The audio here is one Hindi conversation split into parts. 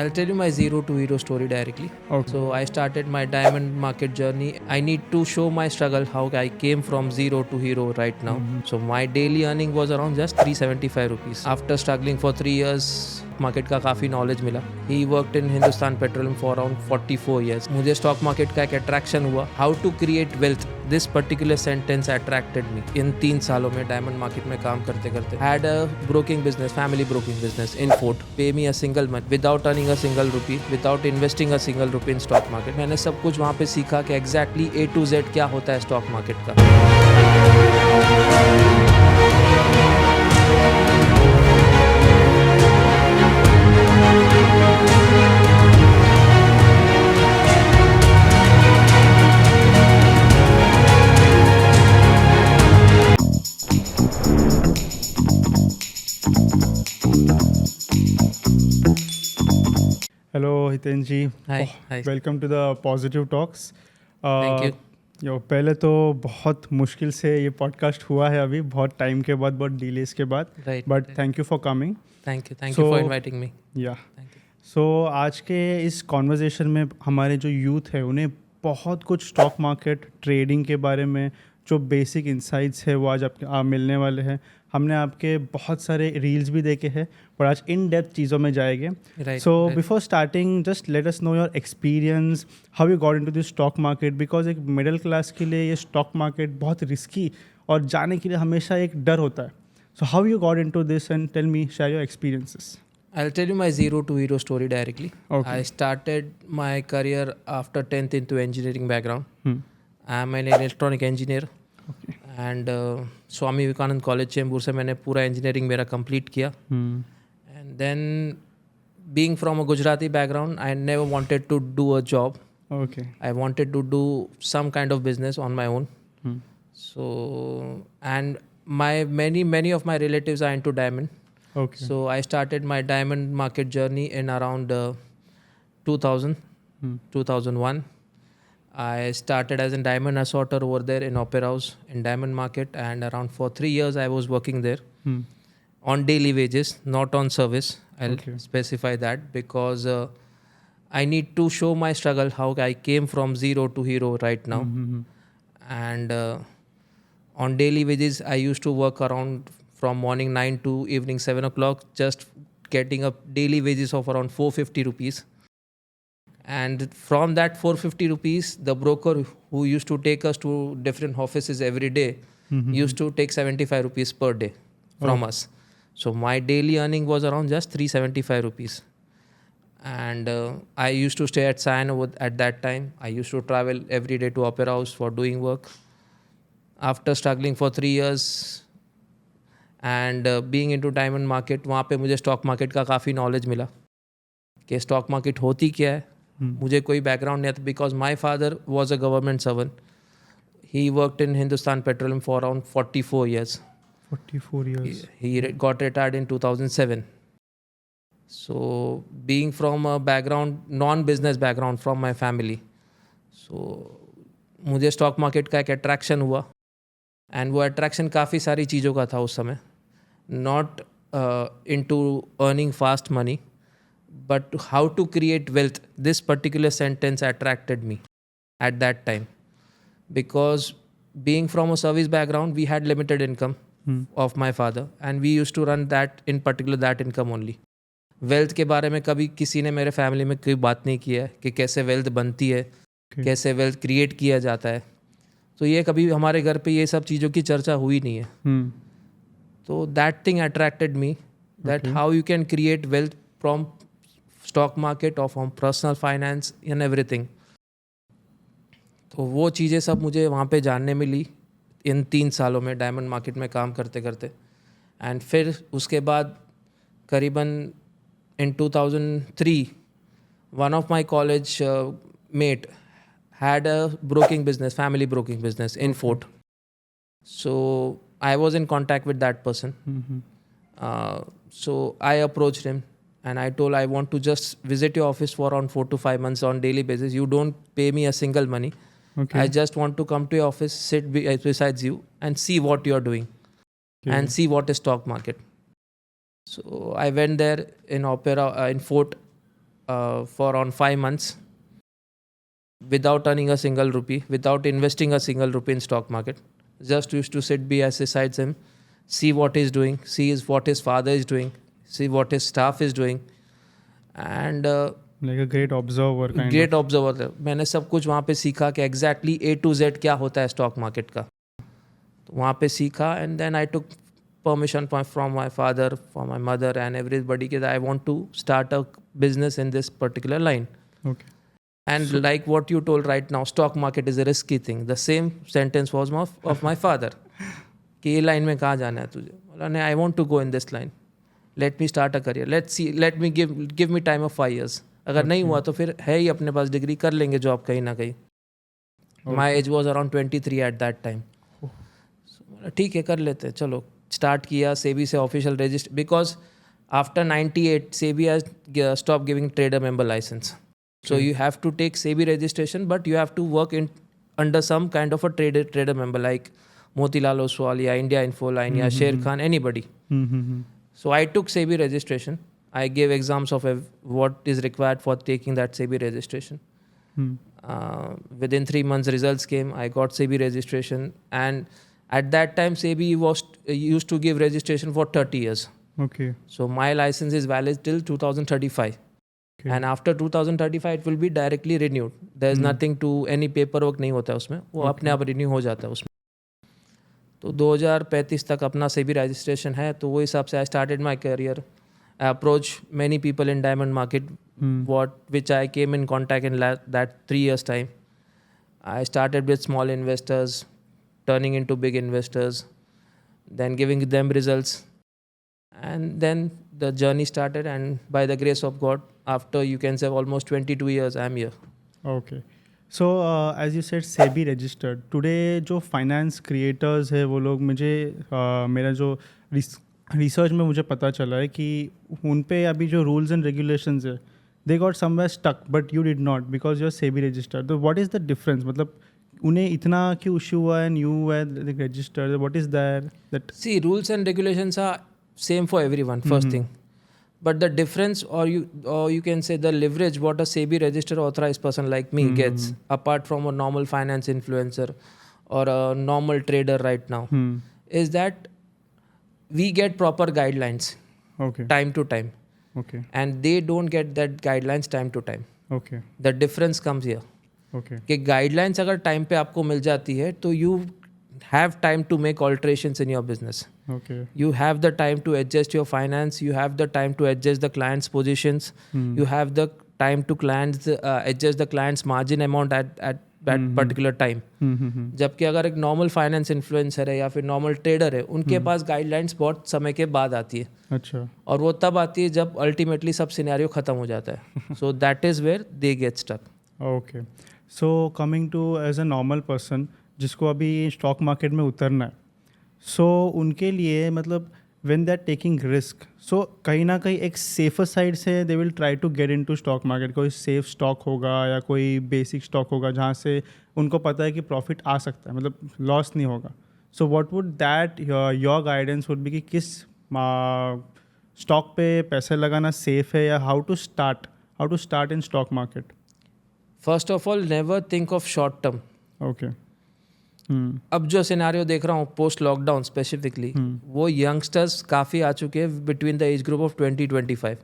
I'll tell you my zero to hero story directly. Okay. So I started my diamond market journey. I need to show my struggle how I came from zero to hero right now. So my daily earning was around just 375 rupees. After struggling for 3 years, market का काफ़ी नॉलेज मिला. He worked in Hindustan petroleum for around 44 years. मुझे स्टॉक मार्केट का एक अट्रैक्शन हुआ. How to create wealth, this particular sentence attracted me. इन 3 सालों में डायमंड मार्केट में काम करते करते had a broking business, family broking business in Fort. Pay me a single month without earning a single rupee, without investing a single rupee in stock market. मैंने सब कुछ वहाँ पे सीखा कि एग्जैक्टली A to Z क्या होता है स्टॉक मार्केट का. Hello, Hiten ji. Hi, hi. Welcome to the Positive Talks. Thank you. पहले तो बहुत मुश्किल से ये पॉडकास्ट हुआ है अभी, बहुत टाइम के बाद, बहुत डिलेस के बाद. Right. But thank you for coming. Thank you for inviting me. या Thank you. सो आज के इस कॉन्वर्जेशन में हमारे जो यूथ है उन्हें बहुत कुछ स्टॉक मार्केट ट्रेडिंग के बारे में जो बेसिक इंसाइट्स है वो आज आपके मिलने वाले हैं. हमने आपके बहुत सारे रील्स भी देखे हैं पर आज इन डेप्थ चीज़ों में जाएंगे. Right. So right. Before starting just let us know your experience, how you got into this stock market, because एक मिडिल क्लास के लिए ये स्टॉक मार्केट बहुत रिस्की और जाने के लिए हमेशा एक डर होता है. So how you got into this and tell me, share your experiences. I'll tell you my zero to hero story directly. Okay. I started my career after 10th into engineering background. I'm an electronic engineer. Okay. And Swami Vivekananda college Chembur से मैंने पूरा इंजीनियरिंग मेरा कंप्लीट किया. And then being from a Gujarati background, I never wanted to do a job. Okay. I wanted to do some kind of business on my own. Hmm. So, and many of my relatives are into diamond. Okay. So I started my diamond market journey in around 2000, 2001. I started as a diamond assorter over there in Opera House in Diamond Market, and around for 3 years I was working there on daily wages, not on service. I'll Okay. specify that because I need to show my struggle how I came from zero to hero right now. And on daily wages I used to work around from morning 9 to evening 7 o'clock, just getting a daily wages of around 450 rupees. And from that 450 rupees, the broker who used to take us to different offices every day used to take 75 rupees per day from us. So my daily earning was around just 375 rupees. And I used to stay at Sion at that time. I used to travel every day to Opera House for doing work. After struggling for 3 years and being into diamond market, वहाँ पे मुझे स्टॉक मार्केट का काफ़ी नॉलेज मिला कि स्टॉक मार्केट होती क्या है. मुझे कोई बैकग्राउंड नहीं था because my father was a government servant. He worked in Hindustan petroleum for around 44 years. 44 years. He got retired in 2007. So being from a background, non-business background from my family, so मुझे स्टॉक मार्केट का एक अट्रैक्शन हुआ. एंड वो अट्रैक्शन काफ़ी सारी चीज़ों का था उस समय. Not into earning fast money, but how to create wealth, this particular sentence attracted me at that time because being from a service background, we had limited income of my father, and we used to run that, in particular that income only. Wealth के बारे में कभी किसी ने मेरे फैमिली में कोई बात नहीं किया है कि कैसे वेल्थ बनती है, कैसे वेल्थ क्रिएट किया जाता है. तो ये कभी हमारे घर पे ये सब चीज़ों की चर्चा हुई नहीं है. तो that thing attracted me, that how you can create wealth from stock market और from personal finance and everything. तो वो चीज़ें सब मुझे वहाँ पे जानने मिली इन 3 सालों में डायमंड मार्केट में काम करते करते. एंड फिर उसके बाद करीबन इन 2003 one of my college met had a broking business, family broking business in Fort. So I was in contact with that person. So I approached him and I told, I want to just visit your office for around 4 to 5 months on daily basis. You don't pay me a single money. Okay. I just want to come to your office, sit besides you and see what you're doing and see what is stock market. So I went there in Opera, in Fort, for on 5 months without earning a single rupee, without investing a single rupee in stock market. Just used to sit beside him, see what he's doing, what his father is doing, see what his staff is doing, and like a great observer kind great observer. मैंने सब कुछ वहाँ पे सीखा कि एग्जैक्टली A to Z क्या होता है स्टॉक मार्केट का. तो वहाँ पे सीखा and then I took permission from my father, from my mother and everybody that I want to start a business in this particular line. Okay. And like what you told right now, stock market is a risky thing. The same sentence was of my father. कि ये लाइन में कहाँ जाना है तुझे. बोला नहीं, I want to go in this line. Let me start a career. Let's see. Let me give me time of 5 years. अगर नहीं हुआ तो फिर है ही अपने पास डिग्री, कर लेंगे जॉब कहीं ना कहीं. My age was around 23 at that time. ठीक है, कर लेते हैं, चलो. स्टार्ट किया सेबी से official register, because after 98 SEBI has stop giving trader member licence. So you have to take SEBI registration, but you have to work under some kind of a trader member like Motilal Oswal, ya India Infoline, ya Sher Khan, anybody. So I took SEBI registration. I gave exams of what is required for taking that SEBI registration. Within 3 months, results came. I got SEBI registration, and at that time, SEBI used to give registration for 30 years. Okay. So my license is valid till 2035. Okay. And after 2035 it will be directly renewed. There is nothing to any paperwork नहीं होता है उसमें, वो अपने आप रिन्यू हो जाता है उसमें. तो 2035 तक अपना सेबी रजिस्ट्रेशन है. तो वो हिसाब से I started my career. I approach many people in diamond market which I came in contact in that 3 years time. I started with small investors, turning into big investors, then giving them results. And then the journey started, and by the grace of God, after you can say almost 22 years, I'm here. Okay. So as you said, SEBI registered. Today जो finance creators है वो लोग, मुझे मेरा जो रिसर्च में मुझे पता चला है कि उन पे अभी जो रूल्स एंड रेगुलेशंस है, they got somewhere stuck, but you did not because you're SEBI registered. So what is the difference? मतलब उन्हें इतना क्यों इशू हुआ and you were registered? What is that? See, rules and regulations are same for everyone, first thing. But the difference, or you can say the leverage, what a SEBI registered authorized person like me gets, apart from a normal finance influencer or a normal trader right now, is that we get proper guidelines time to time. Okay. And they don't get that guidelines time to time. Okay. The difference comes here. Okay. कि guidelines अगर time पे आपको मिल जाती है तो you have time to make alterations in your business. Okay. You have the time to adjust your finance. You have the time to adjust the client's positions. You have the time to adjust the client's margin amount at that particular time. जबकि अगर एक normal finance influencer है या फिर normal trader है, उनके पास guidelines बहुत समय के बाद आती है. अच्छा. और वो तब आती है जब ultimately सब सिनेरियो ख़त्म हो जाता है. So that is where they get stuck. Okay. So coming to as a normal person जिसको अभी स्टॉक मार्केट में उतरना है, सो उनके लिए मतलब when they are taking risk, so कहीं ना कहीं एक सेफर साइड से they will try to get into stock market. कोई सेफ स्टॉक होगा या कोई बेसिक स्टॉक होगा जहाँ से उनको पता है कि प्रॉफिट आ सकता है, मतलब लॉस नहीं होगा. So what would that your guidance would be कि किस स्टॉक पे पैसे लगाना सेफ है या how to start in stock market? First of all, never think of short term. Okay. अब जो सिनेरियो देख रहा हूँ पोस्ट लॉकडाउन स्पेसिफिकली, वो यंगस्टर्स काफ़ी आ चुके हैं between the age group of 20-25,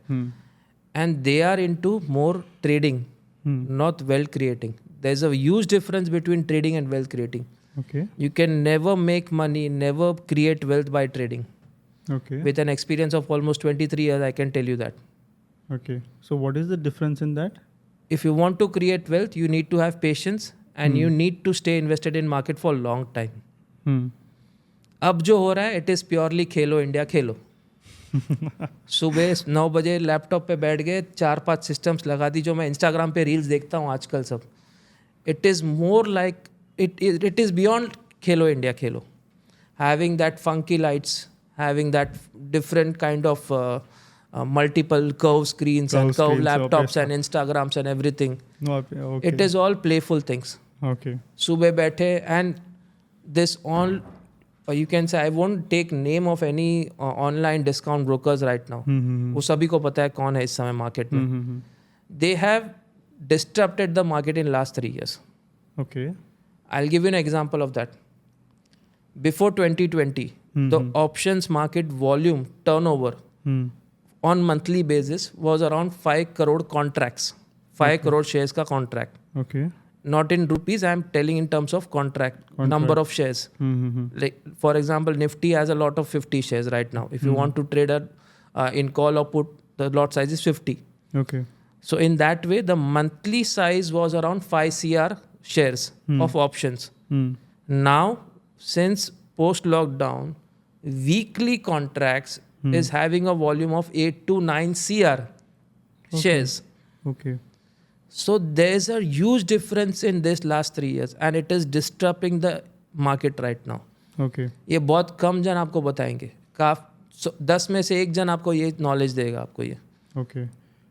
and they are into more trading, not wealth creating. There is a huge difference between trading and wealth creating. Okay. You can never make money, never create wealth by trading. Okay. With an experience of almost 23 years, I can tell you that. Okay. So what is the difference in that? If you want to create wealth, you need to have patience and you need to stay invested in market for long time. अब जो हो रहा है, it is purely Khelo India खेलो. सुबह 9 बजे लैपटॉप पे बैठ गए, 4-5 सिस्टम्स लगा दी, जो मैं इंस्टाग्राम पे रील्स देखता हूँ आजकल सब. It is more like it is beyond Khelo India Khelo. Having that funky lights, having that different kind of multiple curve screens and curve laptops and Instagrams and everything. Okay. It is all playful things. Okay. सुबह बैठे and this all, you can say, I won't take name of any online discount brokers right now. वो सभी को पता है कौन है इस समय मार्केट में. they have disrupted the market in last 3 years. Okay. I'll give you an example of that. Before 2020, the options market volume turnover on monthly basis was around 5 crore contracts, 5 crore shares ka contract. Okay. Not in rupees, I'm telling in terms of contract. Number of shares. Like, for example, Nifty has a lot of 50 shares right now. If you want to trade in call or put, the lot size is 50. Okay. So in that way, the monthly size was around 5 CR shares of options. Now, since post lockdown, weekly contracts is having a volume of 8 to 9 CR shares. Okay. So there's a huge difference in this last 3 years and it is disrupting the market right now. Okay. ये बहुत कम जन आपको बताएंगे, 10 में से 1 जन आपको ये नॉलेज देगा आपको ये. ओके.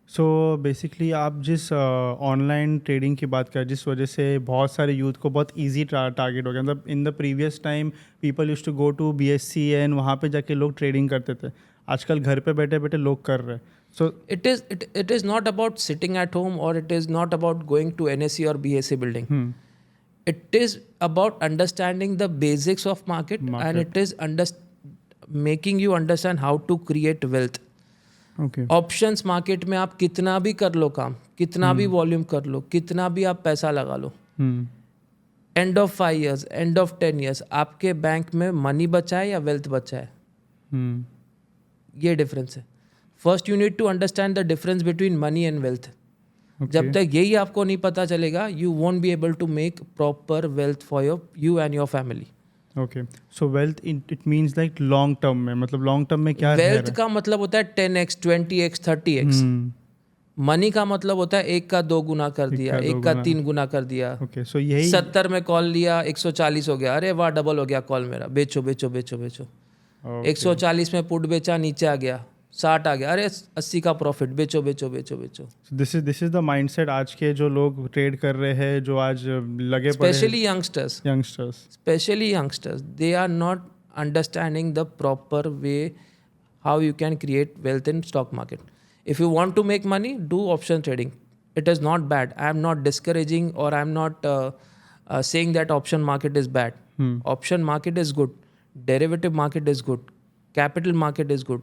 सो बेसिकली आप जिस ऑनलाइन ट्रेडिंग की बात करें, जिस वजह से बहुत सारे यूथ को बहुत इजी टारगेट हो गया. मतलब in the previous time people used to go to BSC and वहाँ पे जाके लोग ट्रेडिंग करते थे. आजकल घर पे बैठे बैठे लोग कर रहे हैं. So it is not about sitting at home or it is not about going to NSE or BSE building. It is about understanding the basics of market. And it is making you understand how to create wealth. Okay. Options market में आप कितना भी कर लो काम, कितना भी वॉल्यूम कर लो, कितना भी आप पैसा लगा लो, end of 5 years, end of 10 years आपके बैंक में मनी बचा है या वेल्थ बचा है, ये डिफरेंस है. First you need to understand the difference between money and wealth. जब तक यही आपको नहीं पता चलेगा, you won't be able to make proper wealth for you and your family. Okay. So wealth it means like long term में, मतलब लॉन्ग टर्म में क्या वेल्थ का मतलब होता है 10x 20x 30x. मनी का मतलब होता है 1 का 2 गुना कर दिया, 1 का 3 गुना कर दिया. ओके. सो यही 70 में कॉल लिया, 140 हो गया, अरे वाह डबल हो गया कॉल मेरा, बेचो बेचो बेचो बेचो. 140 में पुट बेचा, नीचे आ गया, 60 आ गया, अरे 80 का प्रॉफिट, बेचो बेचो बेचो बेचो. दिस इज द माइंडसेट आज के जो लोग ट्रेड कर रहे हैं, जो आज लगे पड़े, specially youngsters, they are not understanding the proper way how you can create wealth in stock market. If you want to make money, do option trading. It is not bad. I am not discouraging और I am not saying that option market is bad. Option market is good, derivative market is good, capital market is good.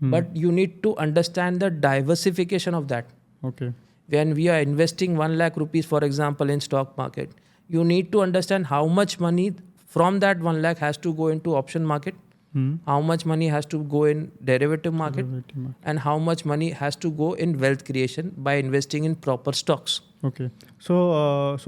But you need to understand the diversification of that. Okay. When we are investing 1 lakh rupees, for example, in stock market, you need to understand how much money from that 1 lakh has to go into option market, how much money has to go in derivative market, and how much money has to go in wealth creation by investing in proper stocks. Okay. So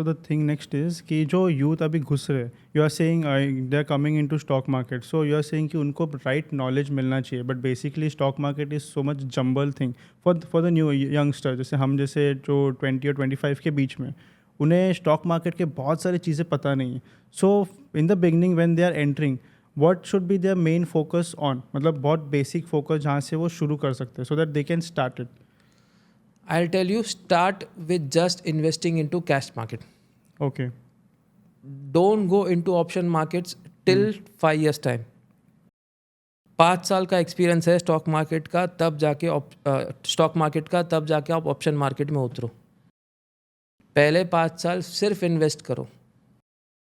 the thing next is कि जो youth अभी घुस रहे, you are saying they are coming into stock market. So you are saying कि उनको right knowledge मिलना चाहिए. But basically stock market is so much jumble thing for the new youngster. जैसे हम जैसे जो 20 और 25 के बीच में, उन्हें stock market के बहुत सारी चीज़ें पता नहीं है. So in the beginning when they are entering, what should be their main focus on? मतलब बहुत basic focus जहाँ से वो शुरू कर सकते हैं so that they can start it. I'll tell you, start with just investing into cash market. Okay. Don't go into option markets till 5 years time. 5 साल का एक्सपीरियंस है स्टॉक मार्केट का, तब जाके आप ऑप्शन मार्केट में उतरो. पहले 5 साल सिर्फ इन्वेस्ट करो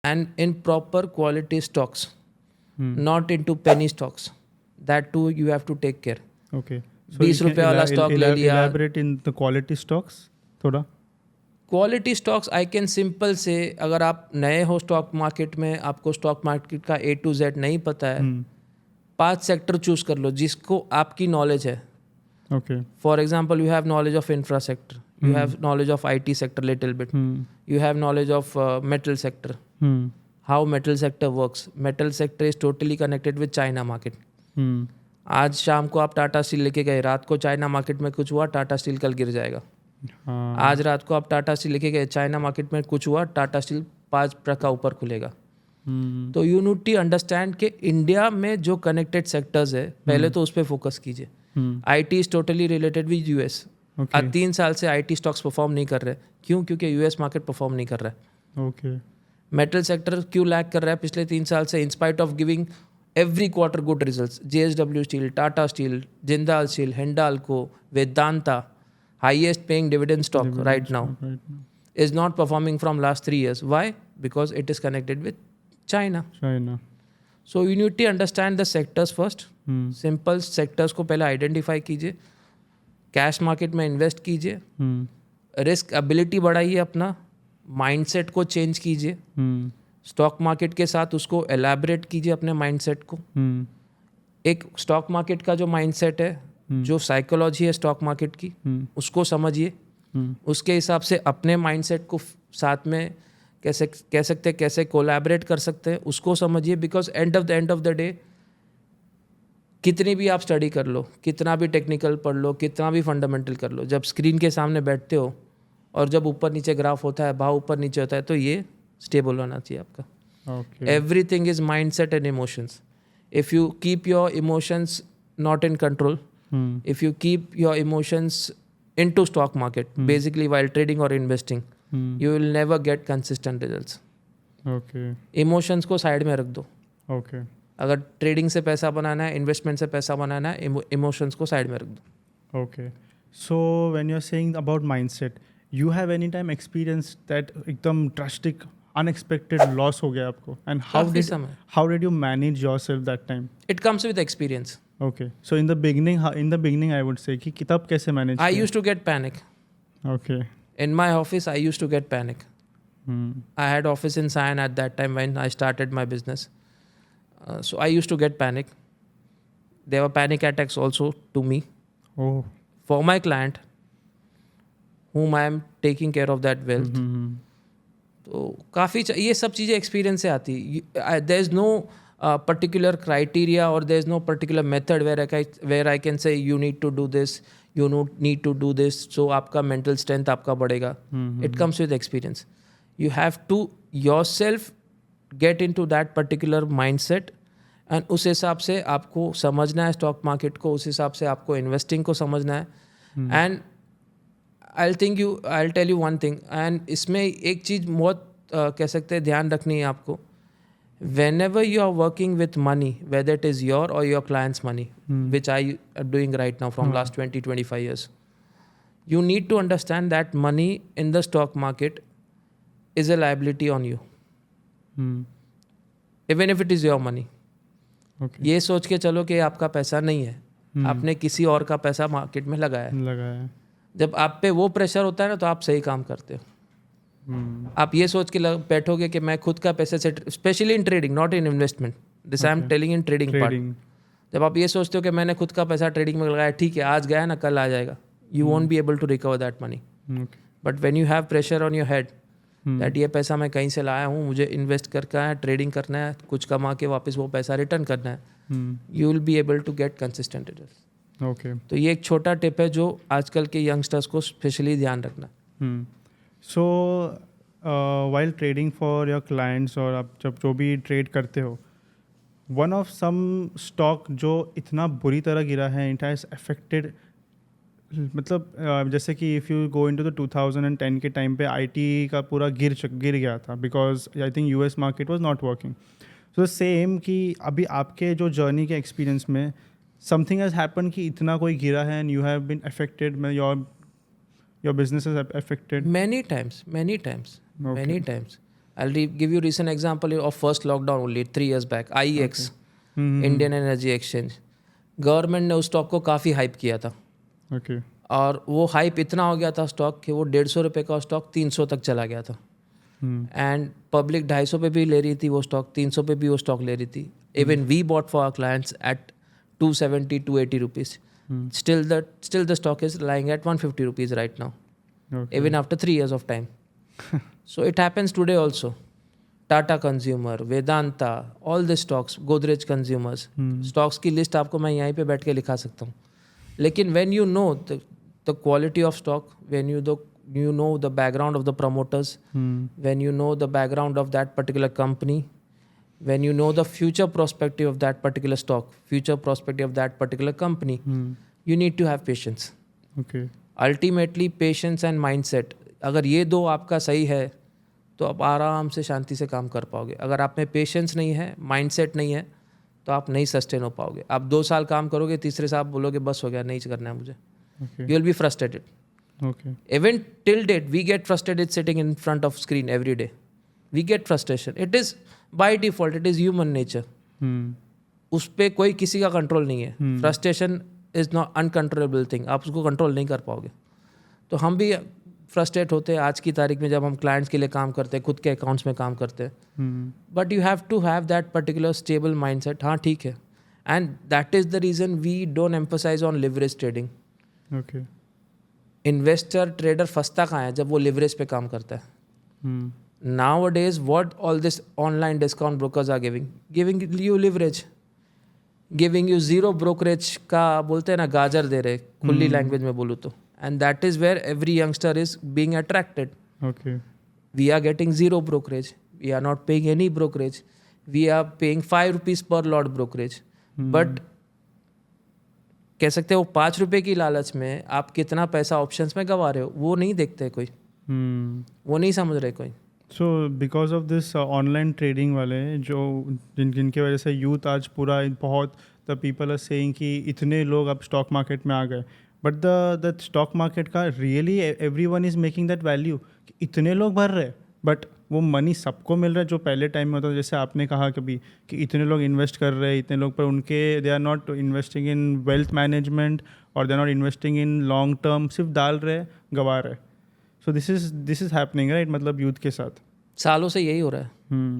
and in proper quality stocks, not into penny stocks. That too you have to take care. Okay. 20 रुपये वाला स्टॉक ले लिया. Elaborate in the quality stocks थोड़ा. Quality stocks I can simple से, अगर आप नए हो स्टॉक मार्केट में, आपको स्टॉक मार्केट का A to Z नहीं पता है, 5 सेक्टर चूज कर लो जिसको आपकी नॉलेज है. Okay. For example, you have knowledge of infra sector, you have knowledge of IT sector little bit, you have knowledge of metal sector, how metal sector works. Metal sector is totally connected with China market. आज शाम को आप टाटा स्टील लेके गए, रात को चाइना मार्केट में कुछ हुआ, टाटा स्टील कल गिर जाएगा. आज रात को आप टाटा स्टील लेके गए, चाइना मार्केट में कुछ हुआ, टाटा स्टील 5% ऊपर खुलेगा. तो यू नीड टू अंडरस्टैंड कि इंडिया में जो कनेक्टेड सेक्टर्स है, पहले तो उस पर फोकस कीजिए. IT is totally related with US. आज 3 साल से IT स्टॉक्स परफॉर्म नहीं कर रहे. क्यों? क्योंकि US मार्केट परफॉर्म नहीं कर रहा है. Okay. मेटल सेक्टर क्यों लैग कर रहा है पिछले 3 साल से? In spite of giving every quarter good results, JSW steel, Tata steel, Jindal steel, Hindalco, Vedanta, highest paying dividend stock right now, Right now. is not performing from last 3 years. Why? Because it is connected with China. China. So you need to understand the sectors first. Simple sectors को पहले आइडेंटिफाई कीजिए, कैश मार्केट में इन्वेस्ट कीजिए, रिस्क एबिलिटी बढ़ाइए, अपना माइंडसेट को चेंज कीजिए, स्टॉक मार्केट के साथ उसको एलैबोरेट कीजिए अपने माइंडसेट को. एक स्टॉक मार्केट का जो माइंडसेट है, जो साइकोलॉजी है स्टॉक मार्केट की, उसको समझिए. उसके हिसाब से अपने माइंडसेट को साथ में कैसे कह सकते हैं, कैसे कोलैबोरेट कर सकते हैं, उसको समझिए. Because end of the day कितनी भी आप स्टडी कर लो, कितना भी टेक्निकल पढ़ लो, कितना भी फंडामेंटल कर लो, जब स्क्रीन के सामने बैठते हो और जब ऊपर नीचे ग्राफ होता है, भाव ऊपर नीचे होता है, तो ये स्टेबल होना चाहिए आपका. Everything is mindset and emotions. If you keep your emotions not in control, if you keep your emotions into stock market, basically while trading or investing, you will never get consistent results. Okay. Emotions को साइड में रख दो. Okay. अगर ट्रेडिंग से पैसा बनाना है, इन्वेस्टमेंट से पैसा बनाना है, इमोशंस को साइड में रख दो. Okay. So when you're saying about mindset, you have any time experienced that एकदम drastic unexpected loss हो गया आपको, and how did you manage yourself that time? It comes with experience. Okay. So in the beginning I would say कि तब कैसे manage I used to get panic. Okay. In my office I used to get panic. I had office in Sion at that time when I started my business. So I used to get panic. There were panic attacks also to me. Oh. For my client whom I am taking care of that wealth. तो काफ़ी ये सब चीज़ें एक्सपीरियंस से आती. There is no particular criteria or there is no particular method where I can say you need to do this, you need to do this, so आपका mental strength आपका बढ़ेगा. It comes with experience. You have to yourself get into that particular mindset and उस हिसाब से आपको समझना है स्टॉक मार्केट को, उस हिसाब से आपको इन्वेस्टिंग को समझना है. And I'll tell you one thing, and इसमें एक चीज़ बहुत कह सकते हैं ध्यान रखनी है आपको. Whenever you are working with money, whether it is your or your client's money, which I am doing right now from last 20-25 years, you need to understand that money in the stock market is a liability on you. Even if it is your money. Okay. ये सोच के चलो कि आपका पैसा नहीं है, आपने किसी और का पैसा मार्केट में लगाया है. जब आप पे वो प्रेशर होता है ना, तो आप सही काम करते हो. आप ये सोच के बैठोगे कि मैं खुद का पैसे से, specially in trading, not in investment, this I am telling in trading part. जब आप ये सोचते हो कि मैंने खुद का पैसा ट्रेडिंग में लगाया, ठीक है आज गया ना कल आ जाएगा, you won't be able to recover that money. But when you have pressure on your head that ये पैसा मैं कहीं से लाया हूँ, मुझे इन्वेस्ट करना है, ट्रेडिंग करना है, कुछ कमा के वापस वो पैसा रिटर्न करना है, you will be able to get consistent results. Okay. तो ये एक छोटा टिप है जो आजकल के यंगस्टर्स को स्पेशली ध्यान रखना. So while trading for your clients, और आप जब जो भी ट्रेड करते हो, वन ऑफ सम स्टॉक जो इतना बुरी तरह गिरा है, इट हैज़ अफेक्टेड, मतलब जैसे कि if you go into the 2010 के टाइम पे आईटी का पूरा गिर गया था, because I think US market was not working. So same कि अभी आपके जो जर्नी के एक्सपीरियंस में समथिंग हैज़ हैपन कि इतना कोई गिरा है and you have been affected, your business is affected. Many times. I'll give you recent example of first lockdown only 3 years back. IEX, Indian Energy Exchange. Government ने उस स्टॉक को काफ़ी हाइप किया था. Okay. और वो हाइप इतना हो गया था स्टॉक कि वो 150 रुपये का स्टॉक 300 तक चला गया था. एंड पब्लिक 250 पे भी ले रही थी वो स्टॉक, 300 पे भी वो स्टॉक ले रही थी. Even we bought for our clients at 270-280 rupees. Still the stock is lying at 150 rupees right now. Okay. Even after 3 years of time. So it happens today also. Tata Consumer, Vedanta, all the stocks, Godrej Consumers. Stocks की लिस्ट आपको मैं यहीं पे बैठ के लिखा सकता हूँ. लेकिन when you know the quality of stock, when you know the background of the promoters, when you know the background of that particular company, when you know the future perspective of that particular stock, future perspective of that particular company, you need to have patience. Okay. Ultimately patience and mindset, अगर ये दो आपका सही है तो आप आराम से शांति से काम कर पाओगे. अगर आप में पेशेंस नहीं है, माइंडसेट नहीं है, तो आप नहीं सस्टेन हो पाओगे. आप 2 साल काम करोगे, तीसरे साल बोलोगे बस हो गया, नहीं करना है मुझे. You will be frustrated. Okay. Even till date, we get frustrated sitting in front of screen every day. We get frustration. It is by default, it is human nature. Hmm. उस पर कोई किसी का कंट्रोल नहीं है. Frustration is not uncontrollable thing. आप उसको कंट्रोल नहीं कर पाओगे. तो हम भी फ्रस्ट्रेट होते हैं आज की तारीख में जब हम क्लाइंट्स के लिए काम करते हैं, खुद के अकाउंट्स में काम करते हैं. Hmm. But you have to have that particular stable mindset. हाँ ठीक है. And that is the reason we don't emphasise on leverage trading. Okay. Investor trader फंसता कहाँ है जब वो लिवरेज पे काम करता है. Hmm. Nowadays, what all this online discount brokers are giving you leverage, giving you zero brokerage का बोलते हैं ना, गाजर दे रहे खुली लैंग्वेज में बोलूँ तो. And that is where every youngster is being attracted. Okay. We are getting zero brokerage. We are not paying any brokerage. We are paying 5 rupees per lot brokerage. But कह सकते हो 5 रुपए की लालच में आप कितना पैसा ऑप्शंस में गवा रहे हो वो नहीं देखते कोई. वो नहीं समझ रहे कोई. So because of this online trading वाले जो जिनके वजह से यूथ आज पूरा बहुत द पीपल आर सेइंग कि इतने लोग अब स्टॉक मार्केट में आ गए. बट द स्टॉक मार्केट का really everyone is making that value. इतने लोग भर रहे बट वो मनी सबको मिल रहा है जो पहले टाइम में होता था. जैसे आपने कहा कभी कि इतने लोग इन्वेस्ट कर रहे हैं, इतने लोग, पर उनके they are not investing in wealth management और they are not investing in long term. सिर्फ डाल रहे, गवा रहे. So this is happening right, मतलब यूथ के साथ सालों से यही हो रहा है.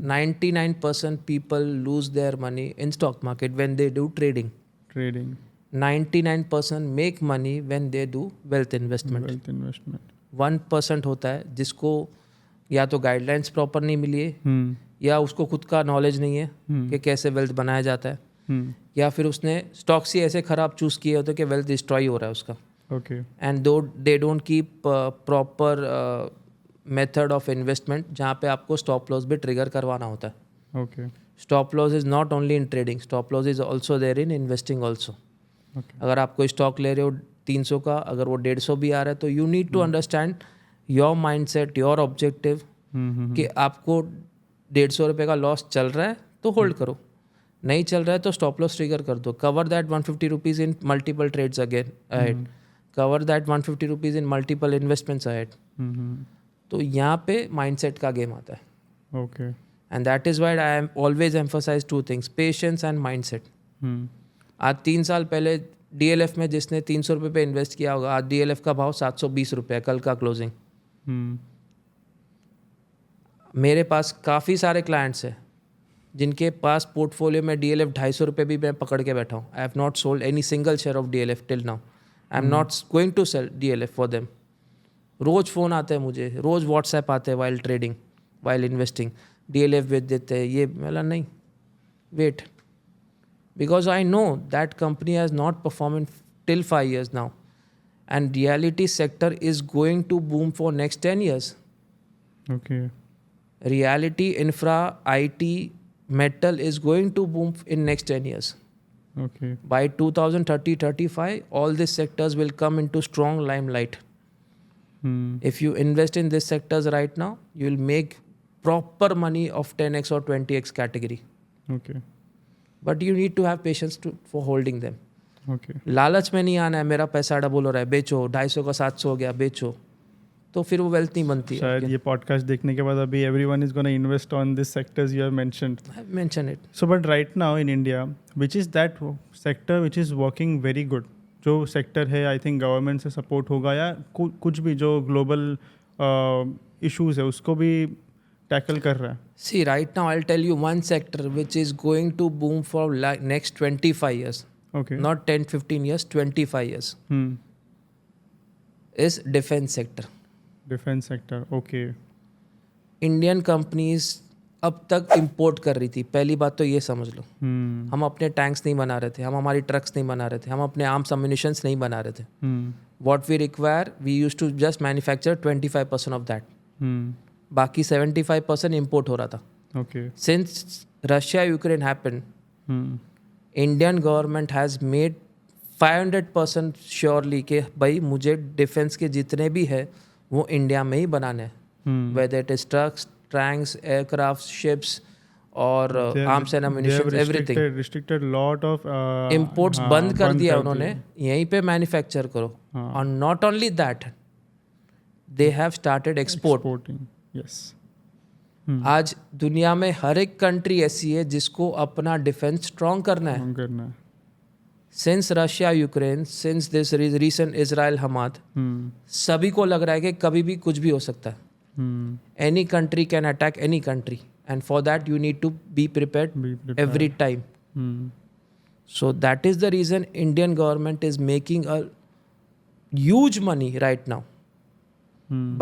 99% people lose their money in stock market when they do trading. 99% make money when they do wealth investment. 1% होता है जिसको या तो गाइडलाइंस प्रॉपर नहीं मिली है या उसको खुद का नॉलेज नहीं है कि कैसे वेल्थ बनाया जाता है, या फिर उसने स्टॉक्स ही ऐसे खराब चूज किए होते कि वेल्थ डिस्ट्रॉय हो रहा है उसका. ओके. एंड दो they don't keep proper method of investment जहाँ पे आपको स्टॉप लॉस भी ट्रिगर करवाना होता है. Okay. Stop loss is not only in trading, stop loss is also there in investing also. अगर आप कोई स्टॉक ले रहे हो 300 का, अगर वो 150 भी आ रहा है तो you need to understand your mind set, your objective, कि आपको 150 रुपये का लॉस चल रहा है तो होल्ड करो, नहीं चल रहा है तो स्टॉप लॉस ट्रिगर कर दो. Cover that 150 rupees in multiple trades again ahead. Cover that 150 rupees in multiple investments ahead. तो यहाँ पे माइंडसेट का गेम आता है. Okay. And that is why I am always emphasize 2 things, patience and mindset. आज 3 साल पहले DLF में जिसने 300 रुपये पे इन्वेस्ट किया होगा, आज DLF का भाव 720 रुपये, कल का क्लोजिंग. मेरे पास काफ़ी सारे क्लाइंट्स हैं जिनके पास पोर्टफोलियो में DLF 250 रुपये भी मैं पकड़ के बैठा हूँ. I have not sold any single share of DLF till now. I am not going to sell DLF for them. रोज़ फ़ोन आते हैं मुझे, रोज़ व्हाट्सएप आते हैं while trading, while investing, DLF बेच देते हैं ये. मतलब नहीं, wait, because I know that company has not performed till 5 years now, and reality sector is going to boom for next 10 years. Okay. Reality, infra, IT, metal is going to boom in next 10 years. Okay. By 2030-35, all these sectors will come into strong limelight. If you invest in these sectors right now, you will make proper money of 10x or 20x category. Okay. But you need to have patience for holding them. Okay. लालच में नहीं आना है, मेरा पैसा डबल हो रहा है, बेचो, 250 का 700 हो गया, बेचो, तो फिर वो वेल्थ नहीं बनती. शायद ये पॉडकास्ट देखने के बाद अभी everyone is going to invest on this sectors you have mentioned. I mention it. So but right now in India, which is that sector which is working very good? जो सेक्टर है आई थिंक गवर्नमेंट से सपोर्ट होगा या कुछ भी जो ग्लोबल इश्यूज है उसको भी टैकल कर रहा है. See, right now I'll tell you one sector which is going to boom for like next 25 years. Okay. Not 10-15 years, 25 years. Is defense sector. Defense sector. Okay. Indian companies अब तक इंपोर्ट कर रही थी. पहली बात तो ये समझ लो, हम अपने टैंक्स नहीं बना रहे थे, हम हमारी ट्रक्स नहीं बना रहे थे, हम अपने आर्म्स अम्युनिशंस नहीं बना रहे थे. What we require, we used to just manufacture 25% of that. बाकी 75% इंपोर्ट हो रहा था. Okay. Since Russia Ukraine happened, Indian government has made 500% surely कि भाई मुझे डिफेंस के जितने भी है वो इंडिया में ही बनाने हैं. Whether it is trucks, tanks, aircraft, ships और arms and ammunition, everything. Restricted lot of imports बंद कर दिया उन्होंने, यहीं पे मैन्युफैक्चर करो. और not only that, they have started export. Exporting. Yes. आज दुनिया में हर एक कंट्री ऐसी है जिसको अपना डिफेंस स्ट्रॉन्ग करना है. काम करना है. Since Russia Ukraine, since this recent Israel Hamas, सभी को लग रहा है कि कभी भी कुछ भी हो सकता है. Any country can attack any country, and for that you need to be prepared every time. So that is the reason Indian government is making a huge money right now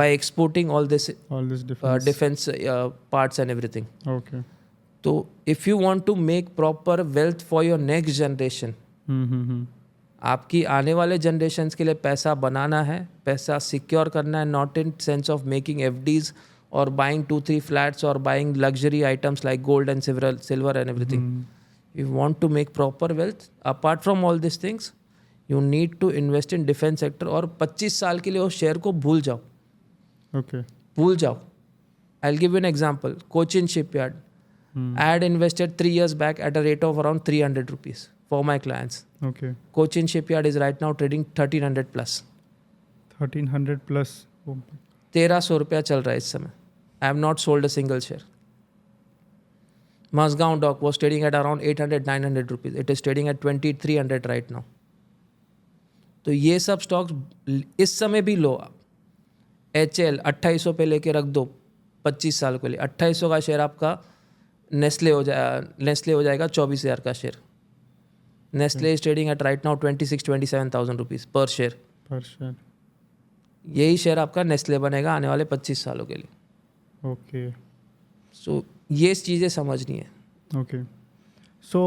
by exporting all this defense parts and everything. Okay. So if you want to make proper wealth for your next generation, आपकी आने वाले जनरेशन्स के लिए पैसा बनाना है, पैसा सिक्योर करना है, not in sense of making FDs or buying 2-3 flats or buying luxury items like gold and silver and everything. You want to make proper wealth, apart from all these things, you need to invest in defense sector. और 25 साल के लिए उस शेयर को भूल जाओ. Okay. भूल जाओ. I'll give you an example. Cochin Shipyard. I had invested 3 years back at a rate of around 300 rupees for my clients. Okay. Cochin Shipyard is right now trading 1300 plus. 1300 plus. Oh. 1300 रुपया चल रहा है इस समय. I have not sold a single share. Mazgaon Dock was trading at around 800-900 rupees. It is trading at 2300 right now. तो ये सब स्टॉक्स इस समय भी लो. आप HL 2800 पे लेके रख दो 25 साल के लिए. 2800 का शेयर आपका नेस्ले हो जाएगा 24,000 का share. Nestle is trading at right now 26,000-27,000 rupees पर शेयर. यही शेयर आपका नेस्ले बनेगा आने वाले 25 सालों के लिए. ओके. सो ये चीज़ें समझनी है. ओके. सो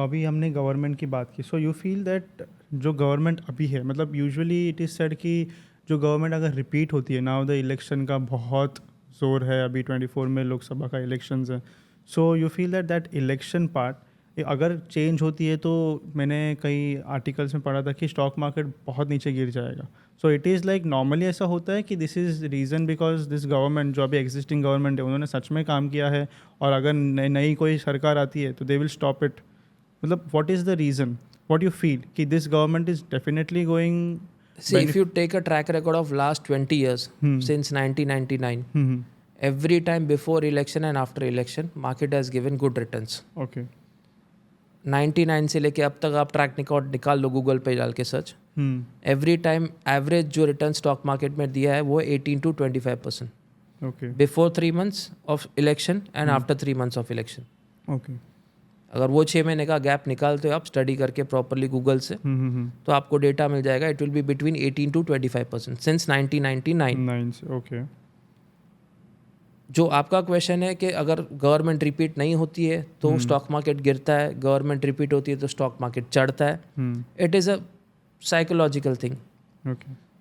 अभी हमने गवर्नमेंट की बात की. सो यू फील दैट जो गवर्नमेंट अभी है, मतलब यूजुअली इट इज़ सेड कि जो गवर्नमेंट अगर रिपीट होती है, नाउ द इलेक्शन का बहुत जोर है, अभी 24 में लोकसभा का इलेक्शंस है. So you feel that election part अगर चेंज होती है तो मैंने कई आर्टिकल्स में पढ़ा था कि स्टॉक मार्केट बहुत नीचे गिर जाएगा. So it is like normally ऐसा होता है कि this is reason because this government जो अभी एग्जिस्टिंग गवर्नमेंट है उन्होंने सच में काम किया है, और अगर नई कोई सरकार आती है तो दे विल स्टॉप इट. मतलब what is the reason, what you feel कि this government is definitely going. See, if you take a track record of last 20 years, since 1999, every time before election and after election, market has given good returns. Okay. 99 से लेके अब तक आप ट्रैक रिकॉर्ड निकाल लो गूगल पे डाल के सर्च. एवरी टाइम एवरेज जो रिटर्न स्टॉक मार्केट में दिया है वो 18 to 25%. Okay. Before 3 months of election and after 3 months of election. Okay. अगर वो 6 महीने का गैप निकालते हो आप स्टडी करके प्रॉपरली गूगल से, तो आपको डेटा मिल जाएगा. It will be between 18 to 25% since 1999. Okay. जो आपका क्वेश्चन है कि अगर गवर्नमेंट रिपीट नहीं होती है तो स्टॉक मार्केट गिरता है, गवर्नमेंट रिपीट होती है तो स्टॉक मार्केट चढ़ता है. It is a psychological thing.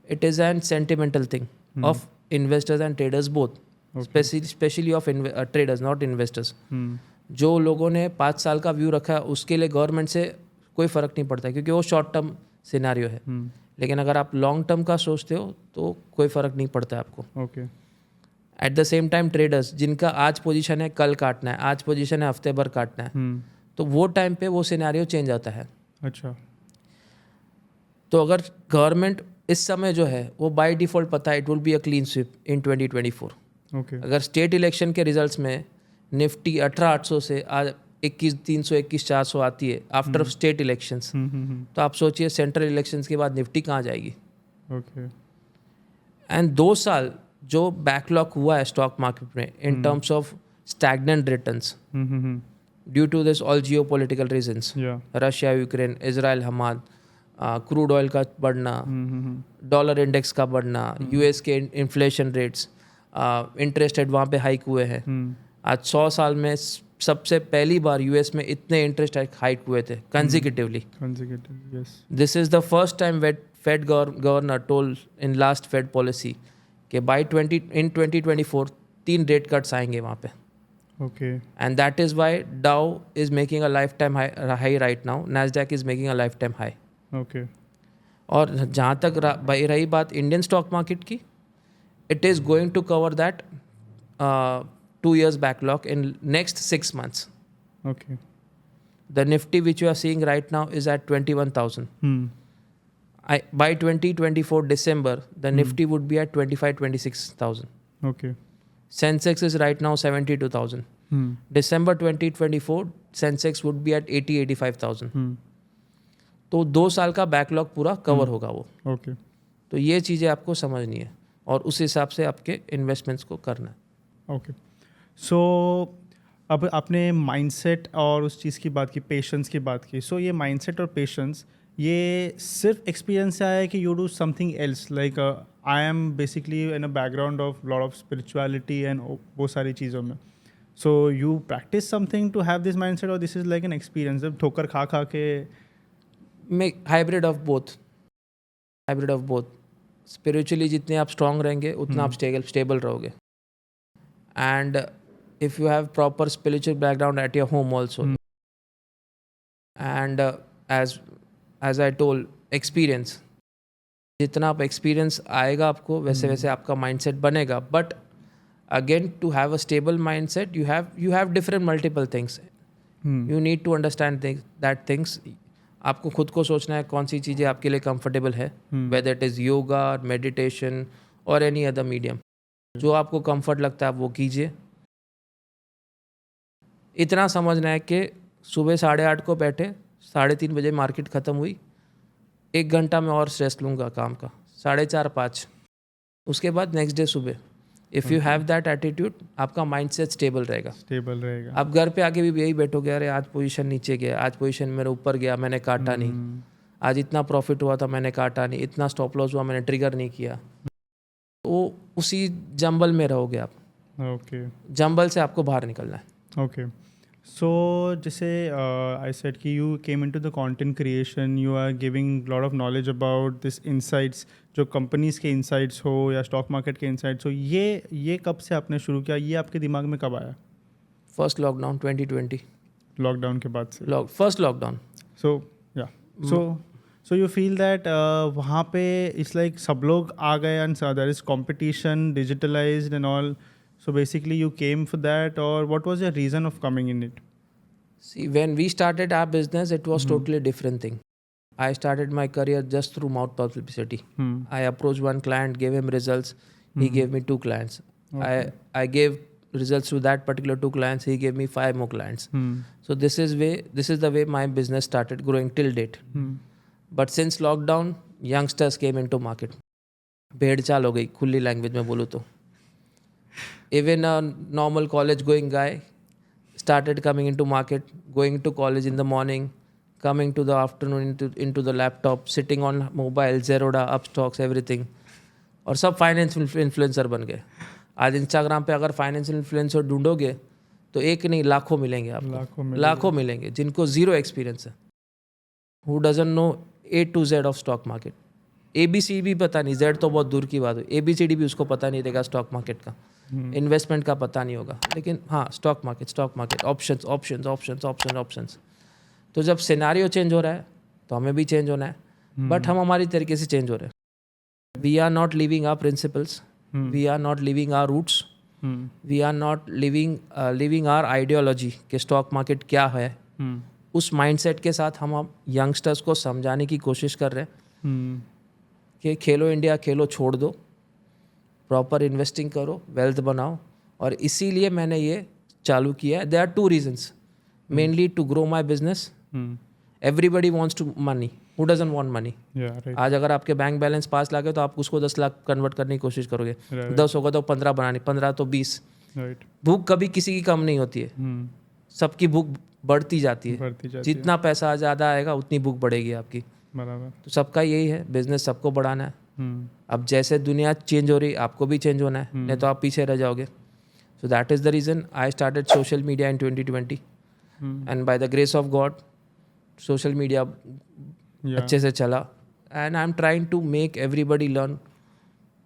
It is an sentimental thing of investors and traders both, specially of traders not investors. जो लोगों ने 5 साल का व्यू रखा है उसके लिए गवर्नमेंट से कोई फ़र्क नहीं पड़ता क्योंकि वो शॉर्ट टर्म सिनेरियो है. लेकिन अगर आप लॉन्ग टर्म का सोचते हो तो कोई फ़र्क नहीं पड़ता है आपको. Okay. At the same time traders जिनका आज पोजीशन है कल काटना है, आज पोजीशन है हफ्ते भर काटना है, तो वो टाइम पे वो सिनेरियो चेंज आता है. अच्छा. तो अगर गवर्नमेंट इस समय जो है वो बाय डिफ़ॉल्ट पता है it will be a clean sweep in 2024. Okay. अगर स्टेट इलेक्शन के रिजल्ट्स में निफ्टी 18,800 से आज 21,300 21,400 आती है आफ्टर स्टेट इलेक्शंस, तो आप सोचिए सेंट्रल इलेक्शंस के बाद निफ्टी कहाँ जाएगी. ओके. एंड 2 साल जो बैकलॉग हुआ है स्टॉक मार्केट में in terms of stagnant returns due to this all geopolitical reasons, Russia Ukraine, Israel Hamas, crude oil का बढ़ना, डॉलर इंडेक्स का बढ़ना, यूएस के इन्फ्लेशन रेट्स, इंटरेस्ट रेट वहाँ पे हाइक हुए हैं. आज 100 साल में सबसे पहली बार यूएस में इतने इंटरेस्ट हाइक हुए थे consecutively. This is the first time Fed governor told in last Fed policy कि बाय 2024 3 रेट कट्स आएंगे वहाँ पे. Okay. And that is why Dow is making a life time high right now, Nasdaq is making a life time high. Okay. और जहाँ तक रही बात इंडियन स्टॉक मार्केट की, it is going to cover that 2 years backlog in next 6 months. Okay. The Nifty which you are seeing right now is at 21,000. by 2024 December, the Nifty would be at 25-26,000. Okay. Sensex is right now 72,000. December 2024 Sensex would be at 80-85,000. तो 2 साल का बैकलॉग पूरा कवर होगा वो. Okay. तो ये चीज़ें आपको समझनी है और उस हिसाब से आपके इन्वेस्टमेंट्स को करना है. ओके. सो अब आपने माइंडसेट और उस चीज़ की बात की, पेशेंस की बात की. सो ये माइंडसेट और पेशेंस ये सिर्फ एक्सपीरियंस से आया है कि you do something else, like I am basically in a background of lot of spirituality and वो सारी चीज़ों में. So you practice something to have this mindset और this is like an experience, जब ठोकर खा खा के. Make hybrid of both. Spiritually जितने आप स्ट्रांग रहेंगे उतना आप स्टेबल रहोगे. And if you have proper spiritual background at your home also, and as I told, experience, जितना आप एक्सपीरियंस आएगा आपको वैसे वैसे आपका माइंडसेट बनेगा. But again to have a stable mindset you have different multiple things. You need to understand that things. आपको खुद को सोचना है कौन सी चीज़ें आपके लिए कंफर्टेबल है, weather it is yoga, meditation और एनी अदर मीडियम. जो आपको कंफर्ट लगता है आप वो कीजिए. इतना समझना है कि सुबह 8:30 को बैठे, 3:30 बजे मार्केट ख़त्म हुई, 1 घंटा मैं और स्ट्रेस लूँगा काम का, 4:30-5, उसके बाद नेक्स्ट डे सुबह. If you have that attitude आपका माइंडसेट स्टेबल रहेगा. आप घर पे आके भी यही बैठोगे, अरे आज पोजीशन नीचे गया, आज पोजीशन मेरे ऊपर गया, मैंने काटा नहीं, आज इतना प्रॉफिट हुआ था मैंने काटा नहीं, इतना स्टॉप लॉस हुआ मैंने ट्रिगर नहीं किया. तो उसी जंबल में रहोगे आप. ओके. जंबल से आपको बाहर निकलना है. ओके. सो जैसे आई सेड कि you came into the content creation, you are giving lot of knowledge about this insights, जो कंपनीज़ के इनसाइट्स हो या स्टॉक मार्केट के इनसाइट्स हो. ये कब से आपने शुरू किया, ये आपके दिमाग में कब आया? First lockdown 2020. लॉकडाउन के बाद से? First lockdown. सो या सो यू फील दैट वहाँ पे इट्स लाइक सब लोग आ गए and there is competition, digitalized and all. So basically you came for that, or what was your reason of coming in it? See, when we started our business, it was totally different thing. I started my career just through mouth publicity. I approached one client, gave him results. He gave me 2 clients. Okay. I gave results to that particular 2 clients. He gave me 5 more clients. So this is the way my business started growing till date. But since lockdown, youngsters came into market. भेड़ चाल हो गई, खुली लैंग्वेज में बोलूँ तो. Even a normal college going guy started coming into market, going to college in the morning, coming to the afternoon into the laptop, sitting on mobile, Zerodha, Upstocks, everything. और सब फाइनेंस इन्फ्लुएंसर बन गए. आज इंस्टाग्राम पे अगर फाइनेंशियल इन्फ्लुएंसर ढूंढोगे तो एक नहीं लाखों मिलेंगे आपको. लाखों मिलेंगे जिनको जीरो एक्सपीरियंस है. Who doesn't know A to Z of stock market. ABC भी पता नहीं, Z तो बहुत दूर की बात है, ABCD भी उसको पता नहीं रहेगा स्टॉक मार्केट का, इन्वेस्टमेंट का पता नहीं होगा. लेकिन हाँ, स्टॉक मार्केट, ऑप्शंस. तो जब सिनेरियो चेंज हो रहा है तो हमें भी चेंज होना है. बट हम हमारी तरीके से चेंज हो रहे हैं. We are not living our principles, we are not living our roots, we are not living our ideology कि स्टॉक मार्केट क्या है. उस माइंडसेट के साथ हम यंगस्टर्स को समझाने की कोशिश कर रहे हैं कि खेलो इंडिया खेलो छोड़ दो, प्रॉपर इन्वेस्टिंग करो, वेल्थ बनाओ. और इसीलिए मैंने ये चालू किया है. There are 2 reasons mainly to grow my business. Everybody wants to money, who doesn't want money. आज अगर आपके बैंक बैलेंस 5 लाख है तो आप उसको 10 लाख कन्वर्ट करने की कोशिश करोगे. 10 होगा तो 15 बनानी, 15 तो 20. भूख कभी किसी की कम नहीं होती है. सबकी भूख बढ़ती जाती है. जितना पैसा ज़्यादा आएगा उतनी भूख बढ़ेगी आपकी. बराबर. तो सबका यही है, बिजनेस सबको बढ़ाना है. अब जैसे दुनिया चेंज हो रही आपको भी चेंज होना है, नहीं तो आप पीछे रह जाओगे. So that is the reason I started social media in 2020 and by the grace of God social media अच्छे से चला. And I am trying to make everybody learn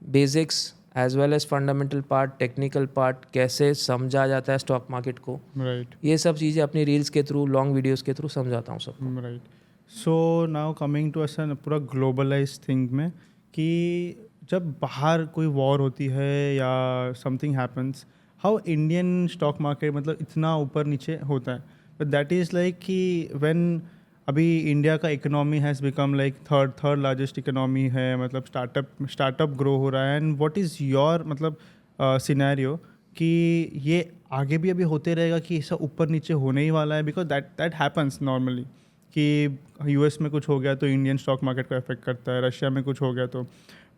basics as well as fundamental part, technical part, कैसे समझा जाता है स्टॉक मार्केट को. ये सब चीज़ें अपनी रील्स के थ्रू, लॉन्ग वीडियोज़ के थ्रू समझाता हूँ सबको. So now coming to us पूरा ग्लोबलाइज थिंग में, कि जब बाहर कोई वॉर होती है या something happens, how Indian stock market मतलब इतना ऊपर नीचे होता है. बट दैट इज़ लाइक कि व्हेन अभी इंडिया का economy has become like third largest economy है, मतलब स्टार्टअप ग्रो हो रहा है। एंड व्हाट इज़ योर मतलब सिनेरियो कि ये आगे भी अभी होते रहेगा कि ऐसा ऊपर नीचे होने ही वाला है? बिकॉज दैट हैपन्स नॉर्मली कि यूएस में कुछ हो गया तो इंडियन स्टॉक मार्केट को अफेक्ट करता है, रशिया में कुछ हो गया तो।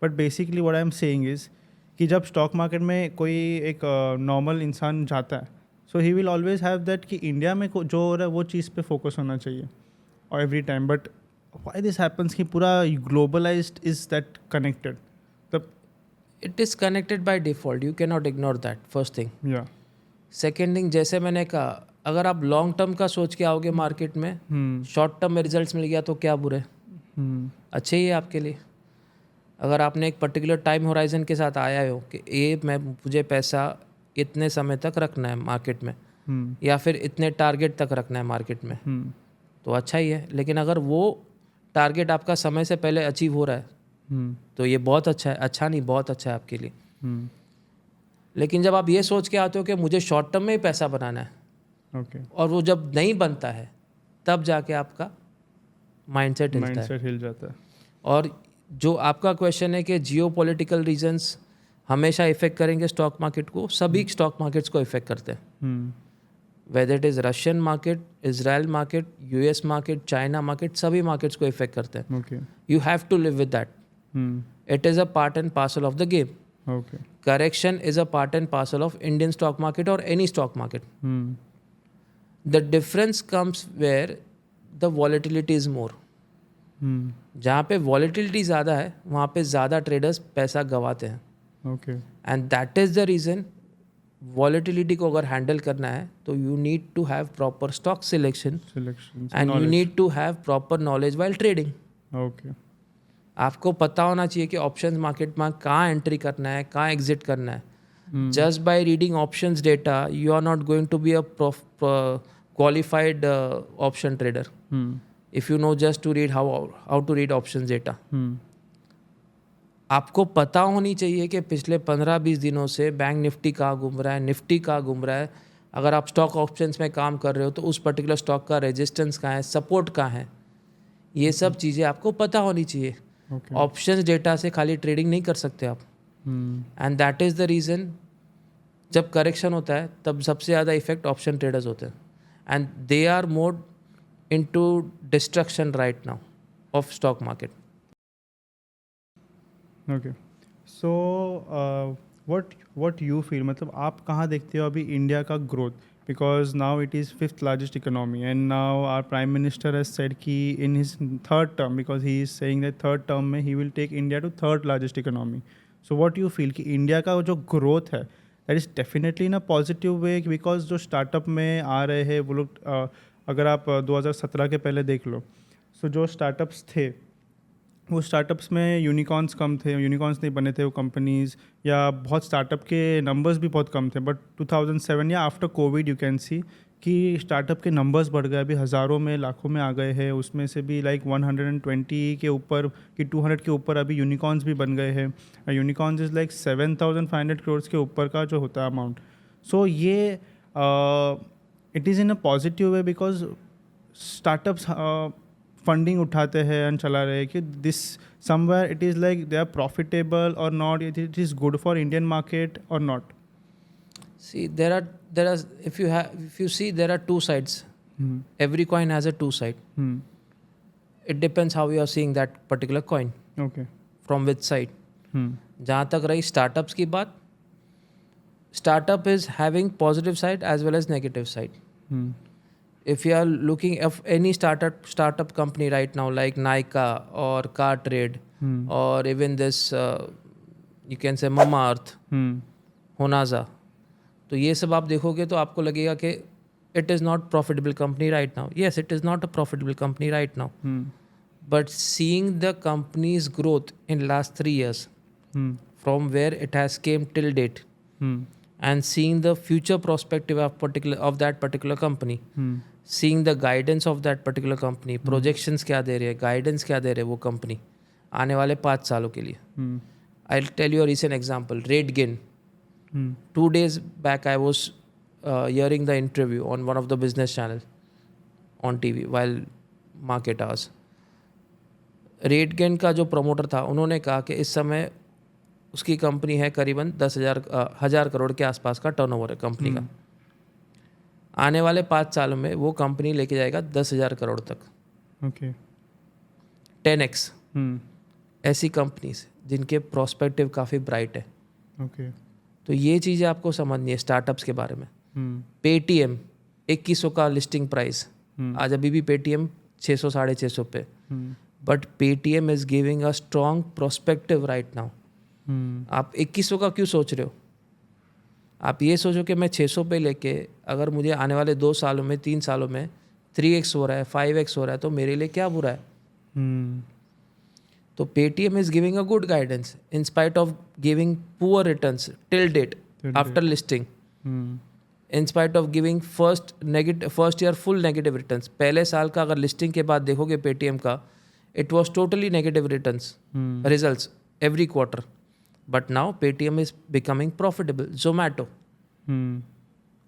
But basically what I am saying is कि जब स्टॉक मार्केट में कोई एक नॉर्मल इंसान जाता है, so he will always have that कि इंडिया में जो हो रहा है वो चीज़ पे फोकस होना चाहिए और every time. But why this happens कि पूरा ग्लोबलाइज्ड इज दैट कनेक्टेड तब? It is connected by default, you can not ignore that, first thing. या सेकेंड थिंग, जैसे मैंने कहा, अगर आप लॉन्ग टर्म का सोच के आओगे मार्केट में, शॉर्ट टर्म में रिजल्ट्स मिल गया तो क्या बुरे, अच्छे ही है आपके लिए। अगर आपने एक पर्टिकुलर टाइम होराइजन के साथ आया हो कि मुझे पैसा इतने समय तक रखना है मार्केट में, या फिर इतने टारगेट तक रखना है मार्केट में, तो अच्छा ही है। लेकिन अगर वो टारगेट आपका समय से पहले अचीव हो रहा है तो ये बहुत अच्छा है, अच्छा नहीं बहुत अच्छा है आपके लिए। लेकिन जब आप ये सोच के आते हो कि मुझे शॉर्ट टर्म में ही पैसा बनाना है, और वो जब नहीं बनता है तब जाके आपका माइंडसेट हिल जाता है। और जो आपका क्वेश्चन है कि जियोपॉलिटिकल रीजंस हमेशा इफेक्ट करेंगे स्टॉक मार्केट को, सभी स्टॉक मार्केट्स को इफेक्ट करते हैं। Whether it is Russian market, Israel market, US market, China market, सभी मार्केट्स को इफेक्ट करते हैं। You have to live with that, it is a part and parcel of the game. Correction is a part and parcel of Indian stock market or any stock market. The difference comes where the volatility is more. जहाँ पे volatility ज़्यादा है वहाँ पे ज़्यादा traders पैसा गवाते हैं। And that is the reason volatility को अगर handle करना है तो you need to have proper stock selection and you need to have proper knowledge while trading. आपको पता होना चाहिए कि ऑप्शंस मार्केट में कहाँ एंट्री करना है, कहाँ एग्जिट करना है। Just by reading options data you are not going to be a qualified option trader if you know just to read how to read options data. आपको पता होनी चाहिए कि पिछले 15-20 दिनों से बैंक निफ्टी कहाँ घूम रहा है, निफ्टी कहाँ घूम रहा है। अगर आप स्टॉक ऑप्शंस में काम कर रहे हो तो उस पर्टिकुलर स्टॉक का रेजिस्टेंस कहाँ है, सपोर्ट कहाँ है, ये सब चीज़ें आपको पता होनी चाहिए। ऑप्शंस डेटा से खाली ट्रेडिंग नहीं कर सकते आप। And that is the reason जब करेक्शन होता है तब सबसे ज़्यादा इफेक्ट ऑप्शन ट्रेडर्स होते हैं, and they are more into destruction right now of stock market. Okay, so what you feel, मतलब आप कहाँ देखते हो अभी इंडिया का growth? Because now it is 5th largest economy, and now our prime minister has said कि in his third term, because he is saying that third term में he will take India to third largest economy. So what do you feel कि इंडिया का जो growth है that is definitely in a positive way, because जो startup में आ रहे हैं वो लोग अगर आप 2017 के पहले देख लो, so जो startups थे वो स्टार्टअप्स में यूनिकॉर्न्स कम थे, यूनिकॉर्न्स नहीं बने थे वो कंपनीज़, या बहुत स्टार्टअप के नंबर्स भी बहुत कम थे। बट 2007 या after Covid you can see कि स्टार्टअप के नंबर्स बढ़ गए, अभी हज़ारों में लाखों में आ गए हैं। उसमें से भी लाइक 120 के ऊपर कि 200 के ऊपर अभी यूनिकॉर्न्स भी बन गए हैं। यूनिकॉर्न्स इज़ लाइक 7,500 करोड़ के ऊपर का जो होता है अमाउंट। सो ये it is in a positive way because startups funding उठाते हैं एंड चला रहे हैं कि this somewhere it is like they are profitable और not, it is good for Indian market और not? See, there are if you see there are two sides. Every coin has a two side. It depends how you are seeing that particular coin. Okay. From which side. जहाँ तक रही स्टार्टअप्स की बात, startup is having positive side as well as negative side. If you are looking at any startup company right now like Nykaa or Cartrade or even this you can say Mamaearth, Honasa, तो ये सब आप देखोगे तो आपको लगेगा कि it is not profitable company right now. Yes, it is not a profitable company right now. But seeing the company's growth in last 3 years from where it has came till date and seeing the future perspective of that particular company, seeing the guidance of that particular company, projections क्या दे रहे हैं, guidance क्या दे रहे हैं वो company आने वाले 5 सालों के लिए. I'll tell you a recent example. RateGain. 2 days back I was hearing the interview on one of the business channels on TV while market hours. RateGain का जो प्रमोटर था उन्होंने कहा कि इस समय उसकी कंपनी है करीबन 10,000 करोड़ के आसपास का टर्नओवर है कंपनी का। आने वाले 5 सालों में वो कंपनी लेके जाएगा 10,000 करोड़ तक। ओके 10x ऐसी कंपनीज जिनके प्रोस्पेक्टिव काफ़ी ब्राइट है। ओके तो ये चीज़ें आपको समझनी है स्टार्टअप्स के बारे में। पेटीएम 2100 का लिस्टिंग प्राइस, आज अभी भी पेटीएम 600 650 पे, but Paytm is giving a strong prospective right now. आप 2100 का क्यों सोच रहे हो? आप ये सोचो कि मैं 600 पे लेके अगर मुझे आने वाले 2 सालों में 3 सालों में 3x हो रहा है 5x हो रहा है तो मेरे लिए क्या बुरा है? तो Paytm is giving a good guidance in spite of giving poor returns till date after listing, in spite of giving first year full negative returns. पहले साल का अगर लिस्टिंग के बाद देखोगे पेटीएम का, it was totally negative returns results every quarter, but now Paytm is becoming profitable. Zomato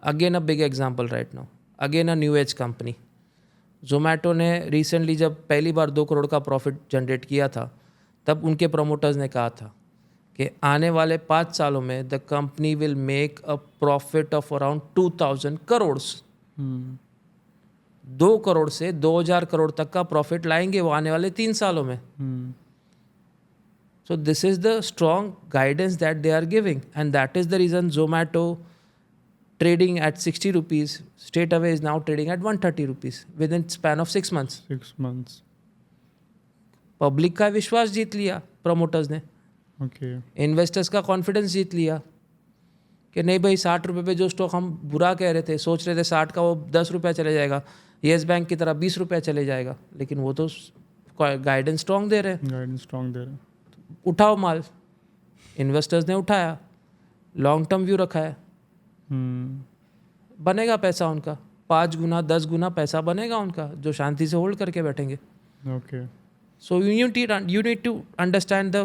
again a big example right now, again a new age company. Zomato ने रिसेंटली जब पहली बार 2 करोड़ का प्रॉफिट जनरेट किया था तब उनके प्रमोटर्स ने कहा था कि आने वाले 5 सालों में the company will make a profit of around 2000 crore. 2 crore से 2000 करोड़ तक का प्रॉफिट लाएंगे वो आने वाले 3 सालों में। So this is the strong guidance that they are giving, and that is the reason Zomato trading at 60 rupees straight away is now trading at 130 rupees within span of 6 months. 6 months. Public का विश्वास जीत लिया प्रमोटर्स ने, ओके इन्वेस्टर्स का कॉन्फिडेंस जीत लिया कि नहीं भाई 60 रुपये पे जो स्टॉक हम बुरा कह रहे थे, सोच रहे थे 60 का वो 10 रुपया चले जाएगा, येस बैंक की तरह 20 रुपया चले जाएगा, लेकिन वो तो गाइडेंस स्ट्रॉन्ग दे रहे हैं। गाइडेंस स्ट्रॉन्ग दे रहे हैं। उठाओ माल, इन्वेस्टर्स ने उठाया, लॉन्ग टर्म व्यू रखा है, बनेगा पैसा उनका 5 गुना 10 गुना पैसा बनेगा उनका, जो शांति से होल्ड करके बैठेंगे। Okay so you need to understand the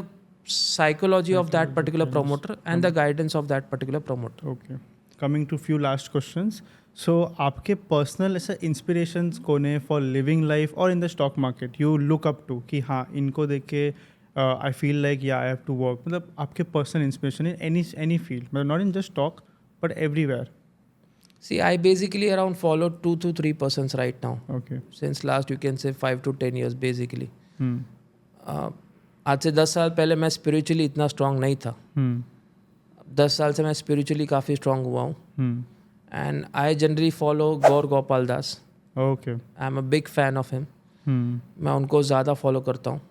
psychology of that particular promoter and the guidance of that particular promoter. Okay coming to few last questions. So आपके पर्सनल ऐसा इंस्पिरेशंस कौन है फॉर लिविंग लाइफ और in the stock market you look up to कि हाँ इनको देख के आई फील लाइक या आई हैव टू वर्क, मतलब आपके personal inspiration in any field, मतलब not in just stock but everywhere? See, I basically around follow 2 to 3 persons right now. Okay. Since last you can say 5 to 10 years basically. आज से 10 साल पहले मैं स्पिरिचुअली इतना स्ट्रांग नहीं था। 10 साल से मैं स्पिरिचुअली काफ़ी स्ट्रांग हुआ हूँ। And I generally follow Gaur Gopal Das. Okay I am a big fan of him. मैं उनको ज़्यादा फॉलो करता हूँ।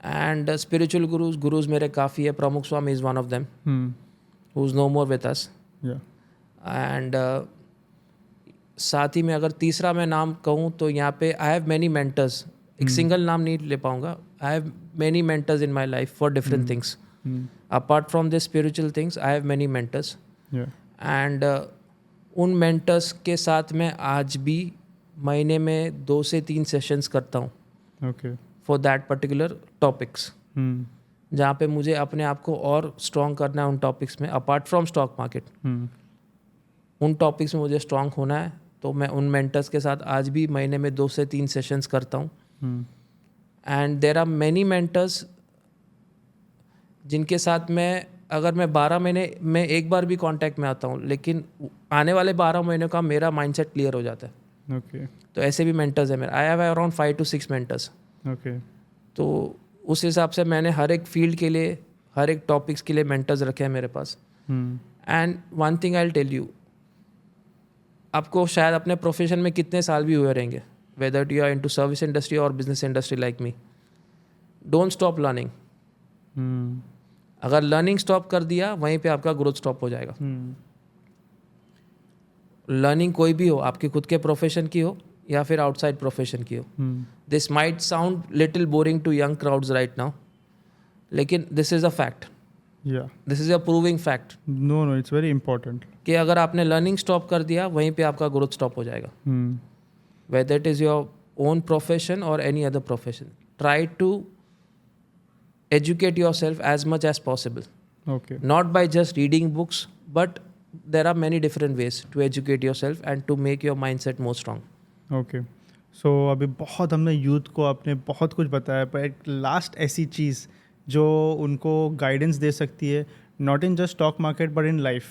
एंड स्पिरिचुअल गुरुज मेरे काफ़ी है। Pramukh Swami is one of them who is no more with us. And साथ ही में अगर तीसरा मैं नाम कहूँ तो यहाँ पे आई हैव मैनी मेंटर्स। एक सिंगल नाम नहीं ले पाऊँगा। I have many mentors in my life for different things. Apart from this spiritual things I have many mentors. And उन मेंटर्स के साथ मैं आज भी महीने में 2 से 3 सेशंस करता हूँ। Okay for that particular topics, जहाँ पे मुझे अपने आप को और स्ट्रॉन्ग करना है उन टॉपिक्स में। अपार्ट फ्रॉम स्टॉक मार्केट उन टॉपिक्स में मुझे स्ट्रॉन्ग होना है, तो मैं उन मेंटर्स के साथ आज भी महीने में 2 से 3 सेशंस करता हूँ। And there are many mentors जिनके साथ मैं अगर मैं 12 महीने में एक बार भी कांटेक्ट में आता हूँ, लेकिन आने वाले 12 महीनों का मेरा माइंडसेट क्लियर हो जाता है। ओके तो ऐसे भी मेंटर्स हैं मेरे। I have around 5 to 6 mentors. Okay तो उस हिसाब से मैंने हर एक फील्ड के लिए, हर एक टॉपिक्स के लिए मेंटर्स रखे हैं मेरे पास। And one thing I will tell you, आपको शायद अपने प्रोफेशन में कितने साल भी हुए रहेंगे, whether you are into service industry और business industry like me, don't stop learning. अगर लर्निंग स्टॉप कर दिया वहीं पे आपका ग्रोथ स्टॉप हो जाएगा। लर्निंग कोई भी हो, आपके खुद के प्रोफेशन की हो या फिर आउटसाइड प्रोफेशन की हो। This might sound little boring to young crowds right now, लेकिन this is a fact. This is a proving fact. No it's very important कि अगर आपने लर्निंग स्टॉप कर दिया वहीं पे आपका ग्रोथ स्टॉप हो जाएगा। Whether it is your own profession और any other profession, try to educate yourself as much as possible. Okay. Not by just reading books, but there are many different ways to educate yourself and to make your mindset more strong. Okay. सो अभी बहुत हमने यूथ को आपने बहुत कुछ बताया, पर एक लास्ट ऐसी चीज़ जो उनको गाइडेंस दे सकती है, not in just stock market but in life,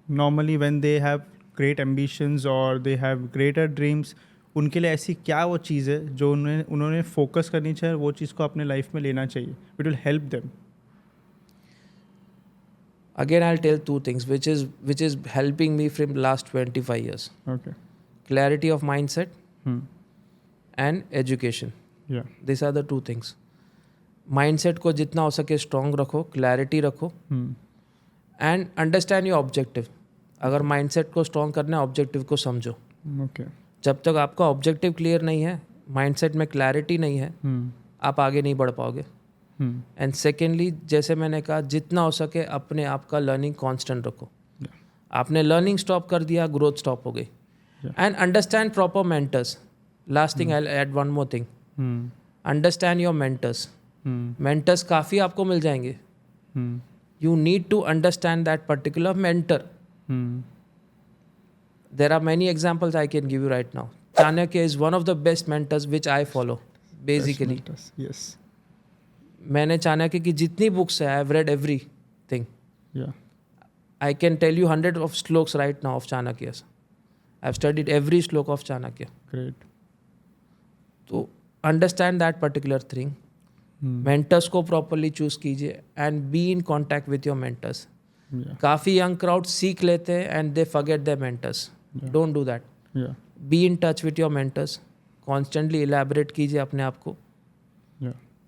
normally when they have great ambitions और दे हैव ग्रेटर ड्रीम्स, उनके लिए ऐसी क्या वो चीज़ है जो उन्होंने फोकस करनी चाहिए, वो चीज़ को अपने लाइफ में लेना चाहिए, it will help them? Again, I'll tell two things which is helping me from last 25 years. Okay. Clarity of mindset and education. या. These are the two things. Mindset को जितना हो सके strong रखो, clarity रखो and understand your objective. अगर mindset को strong करना है, objective को समझो. ओके. जब तक आपका objective clear नहीं है, mindset में clarity नहीं है, आप आगे नहीं बढ़ पाओगे. एंड सेकेंडली, जैसे मैंने कहा, जितना हो सके अपने आप का लर्निंग कांस्टेंट रखो. आपने लर्निंग स्टॉप कर दिया, ग्रोथ स्टॉप हो गई. And understand proper mentors. Last thing, I will add one more thing. Understand your mentors. Mentors काफ़ी आपको मिल जाएंगे. You need to understand that particular mentor. There are many examples I can give you right now. Chanakya is one of the best mentors which I follow basically. Yes. मैंने चाणक्य की जितनी बुक्स है, I have read everything. I can tell you 100 of shlokas right now of Chanakya. I have studied every shloka of Chanakya. Great. तो understand that particular thing. Mentors को प्रॉपरली चूज कीजिए and be in contact with your mentors. काफ़ी यंग क्राउड सीख लेते हैं and they forget their mentors. Don't do that. Be in touch with your mentors. Constantly elaborate कीजिए अपने आप को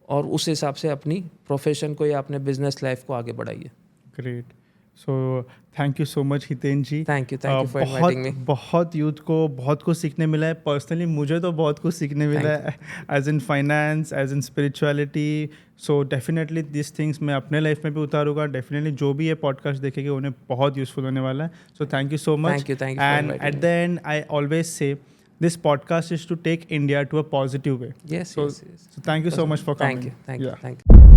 और उस हिसाब से अपनी प्रोफेशन को या अपने बिजनेस लाइफ को आगे बढ़ाइए. Great. So thank you so much Hiten ji. Thank you for inviting me. बहुत यूथ को बहुत कुछ सीखने मिला है. पर्सनली मुझे तो बहुत कुछ सीखने मिला है, as in finance, as in spirituality. So definitely this things मैं अपने लाइफ में भी उतारूंगा. डेफिनेटली जो भी ये पॉडकास्ट देखेंगे उन्हें बहुत यूजफुल होने वाला है. सो thank you so much. And at the and I always say this podcast is to take India to a positive way. Yes. So thank you so much for coming. Thank you.